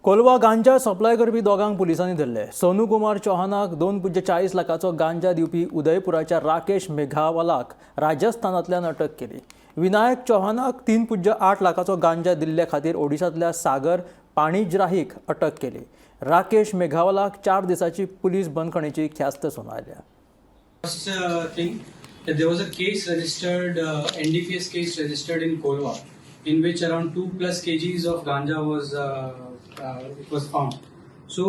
कोलवा गांजा सप्लाय करपी दोगांक पुलिसांनी धरले. सोनू कुमार चौहानाक 2.40 लाखाचो गांजा दिवपी उदयपुराच्या राकेश मेघावालाक राजस्थानांतल्यान अटक केली. विनायक चौहानाक 3.8 लाखाचो गांजा दिल्ले खातीर ओडिशांतल्या सागर पाणिजराहीक अटक केली. राकेश मेघावालाक 4 दिसांची पुलीस बंदखणीची ख्यास्त सुनायल्या. First thing, that there was a case registered, NDPS case registered in Colva, in which around 2+ kgs of ganja was found. So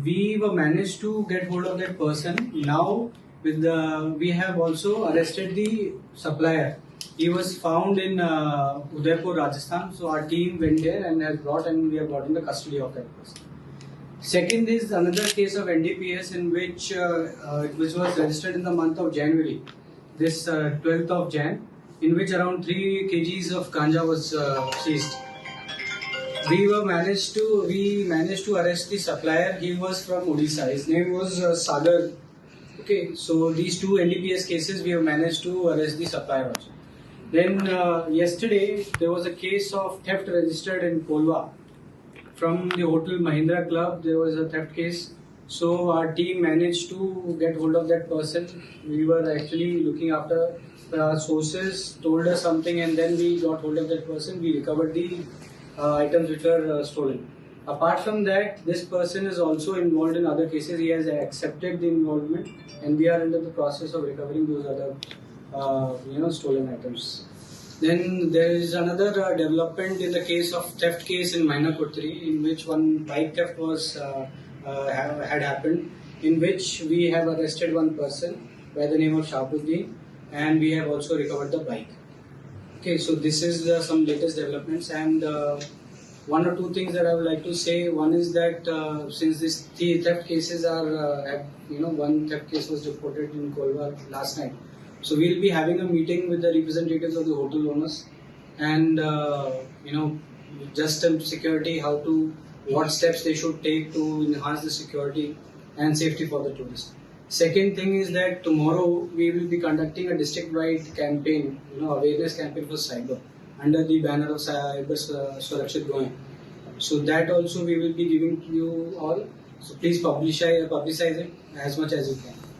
we were managed to get hold of that person. Now we have also arrested the supplier. He was found in Udaipur, Rajasthan. So our team went there and we have brought in the custody of that person. Second is another case of NDPS in which was registered in the month of January, this 12th of Jan, in which around 3 kgs of ganja was seized. We managed to arrest the supplier. He was from Odisha. His name was Sagar. Okay, so these 2 NDPS cases we have managed to arrest the supplier also. Then yesterday there was a case of theft registered in Colva. From the Hotel Mahindra Club, there was a theft case. So our team managed to get hold of that person. We were actually looking after our sources, told us something, and then we got hold of that person. We recovered the items which were stolen. Apart from that, this person is also involved in other cases. He has accepted the involvement, and we are under the process of recovering those other stolen items. Then there is another development in the case of theft case in Mainaputri, in which one bike theft was had happened, in which we have arrested one person by the name of Shabuddin, and we have also recovered the bike. Okay, so this is some latest developments, and one or two things that I would like to say. One is that since these theft cases are, one theft case was reported in Colva last night. So we'll be having a meeting with the representatives of the hotel owners and just security, what steps they should take to enhance the security and safety for the tourists. Second thing is that tomorrow we will be conducting a district-wide campaign, awareness campaign for cyber under the banner of Cyber Surakshit Goen. So that also we will be giving to you all. So please publicize it as much as you can.